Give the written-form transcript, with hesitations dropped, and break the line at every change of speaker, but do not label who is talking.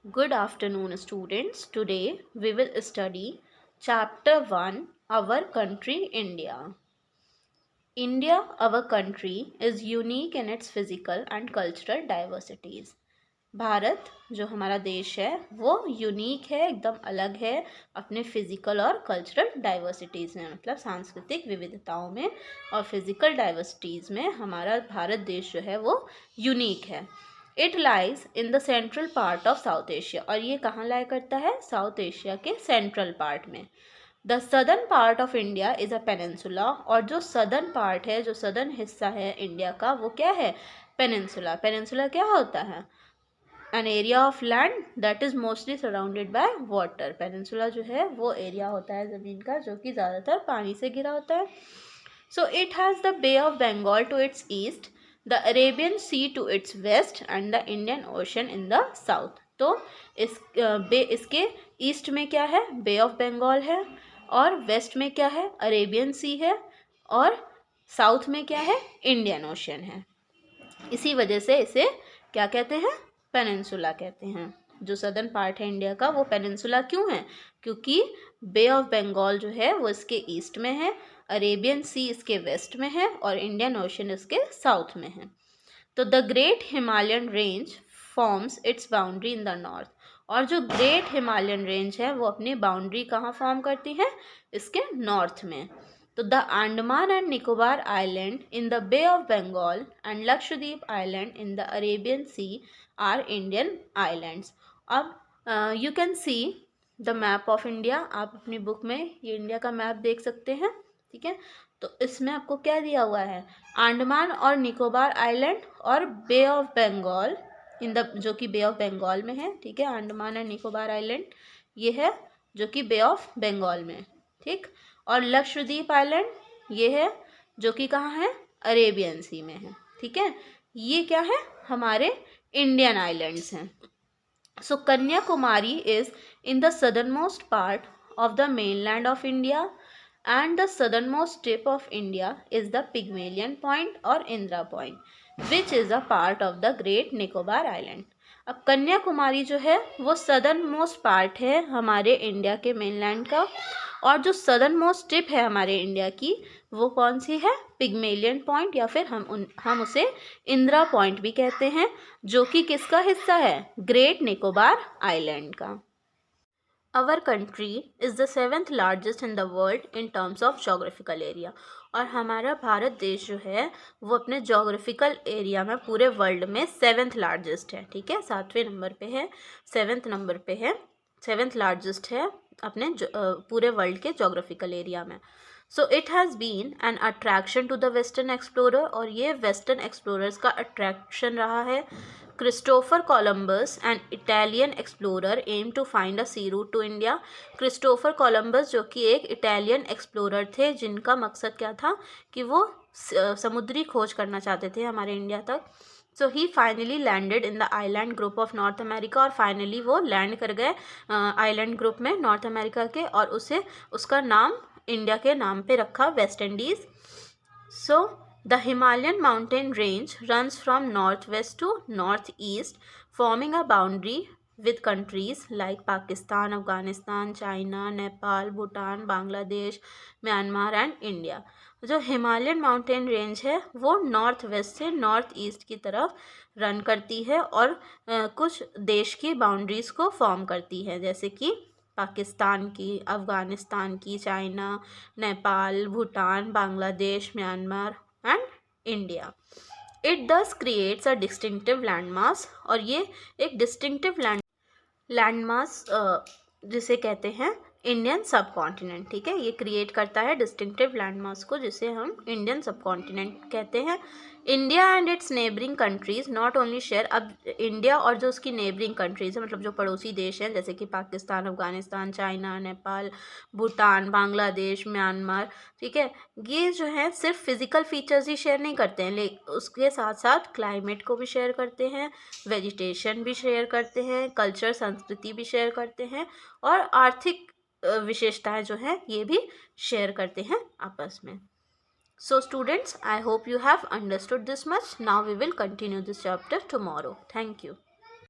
Good afternoon, students. Today we will study Chapter 1 Our Country India. India, our country, is unique in its physical and cultural diversities. Bharat जो हमारा देश है वो unique है, एकदम अलग है अपने फिजिकल और कल्चरल डाइवर्सिटीज़ में, मतलब सांस्कृतिक विविधताओं में और फिजिकल डाइवर्सिटीज़ में हमारा भारत देश जो है वो यूनिक है। It lies in the central part of south Asia, और ये कहाँ लाया करता है? साउथ एशिया के सेंट्रल पार्ट में। The southern part of India is a peninsula, और जो सदर्न पार्ट है, जो सदर्न हिस्सा है इंडिया का, वो क्या है? पेनिनसुला। पेनिनसुला क्या होता है? An area of land that is mostly surrounded by water. Peninsula जो है वो एरिया होता है ज़मीन का जो कि ज़्यादातर पानी से घिरा होता है। So it has the bay of Bengal to its east, the Arabian sea to its west and the Indian ocean in the south. तो इसके ईस्ट में क्या है? बे ऑफ बंगाल है, और वेस्ट में क्या है? अरेबियन सी है, और साउथ में क्या है? इंडियन ओशन है। इसी वजह से इसे क्या कहते हैं? पेनिनसुला कहते हैं। जो सदर्न पार्ट है इंडिया का वो पेनिनसुला क्यों है? क्योंकि बे ऑफ बंगाल जो है वो इसके ईस्ट में है, अरेबियन सी इसके वेस्ट में है, और इंडियन ओशन इसके साउथ में है। तो the great Himalayan range forms it's boundary in the north, और जो ग्रेट हिमालयन रेंज है वो अपनी बाउंड्री कहाँ फॉर्म करती है? इसके नॉर्थ में। तो the Andaman and Nicobar island in the bay of Bengal and Lakshadweep island in the Arabian Sea are Indian islands. अब you can see the map of India. आप अपनी बुक में ये इंडिया का मैप देख सकते हैं, ठीक है। तो इसमें आपको क्या दिया हुआ है? अंडमान और निकोबार आइलैंड और बे ऑफ बंगाल इन द, जो कि बे ऑफ बंगाल में है, ठीक है। अंडमान एंड निकोबार आइलैंड ये है जो कि बे ऑफ बंगाल में, ठीक। और लक्षद्वीप आइलैंड ये है जो कि कहाँ है? अरेबियन सी में है, ठीक है। ये क्या है? हमारे इंडियन आइलैंड्स हैं। So Kanyakumari is in the southernmost part of the mainland of India, and the southernmost tip of India is the Pygmalion Point और Indira Point, which is a part of the Great Nicobar Island। अब कन्याकुमारी जो है वो southern most part है हमारे India के mainland का, और जो सदर्न मोस्ट टिप है हमारे इंडिया की वो कौन सी है? पिग्मेलियन पॉइंट, या फिर हम उसे इंदिरा पॉइंट भी कहते हैं, जो कि किसका हिस्सा है? ग्रेट निकोबार आइलैंड का। Our country is the 7th largest in the world in terms of geographical area, और हमारा भारत देश जो है वो अपने जोग्राफिकल एरिया में पूरे वर्ल्ड में 7th लार्जेस्ट है, ठीक है। 7वें नंबर पे है, 7th नंबर पे है, 7th लार्जेस्ट है अपने पूरे वर्ल्ड के जोग्राफिकल एरिया में। So it has been an attraction to the western explorer, और ये वेस्टर्न एक्सप्लोरर्स का अट्रैक्शन रहा है। Christopher Columbus an Italian explorer aimed to find a sea route to India. Christopher Columbus जो कि एक इटालियन एक्सप्लोरर थे जिनका मकसद क्या था कि वो समुद्री खोज करना चाहते थे हमारे इंडिया तक। So he finally landed in the island group of North America, और फाइनली वो लैंड कर गए आइलैंड ग्रुप में नॉर्थ अमेरिका के, और उसका नाम इंडिया के नाम पे रखा, West Indies. So the Himalayan mountain range runs from northwest to northeast, forming a boundary with countries like Pakistan, Afghanistan, China, Nepal, Bhutan, Bangladesh, Myanmar and India. जो हिमालयन माउंटेन रेंज है वो नॉर्थ वेस्ट से north east की तरफ run करती है, और कुछ देश की बाउंड्रीज़ को फॉर्म करती है, जैसे कि पाकिस्तान की, अफ़गानिस्तान की, China, Nepal, Bhutan, Bangladesh, Myanmar and India. It दस क्रिएट्स अ डिस्टिंक्टिव लैंडमास, और ये एक डिस्टिंक्टिव लैंडमास जिसे कहते हैं इंडियन सब कॉन्टिनेंट, ठीक है। ये क्रिएट करता है डिस्टिंक्टिव लैंडमास को, जिसे हम इंडियन सब कॉन्टिनेंट कहते हैं। India and it's neighbouring countries not only share, अब इंडिया और जो उसकी नेबरिंग कंट्रीज़ हैं, मतलब जो पड़ोसी देश हैं, जैसे कि पाकिस्तान, अफगानिस्तान, चाइना, नेपाल, भूटान, बांग्लादेश, म्यांमार, ठीक है, ये जो है सिर्फ फिज़िकल फीचर्स ही शेयर नहीं करते हैं, उसके साथ साथ क्लाइमेट को भी शेयर करते हैं, वेजिटेशन भी शेयर करते हैं, कल्चर संस्कृति भी शेयर करते हैं, और आर्थिक विशेषताएं जो है ये भी शेयर करते हैं आपस में। So students, I hope you have understood this much. Now we will continue this chapter tomorrow. Thank you.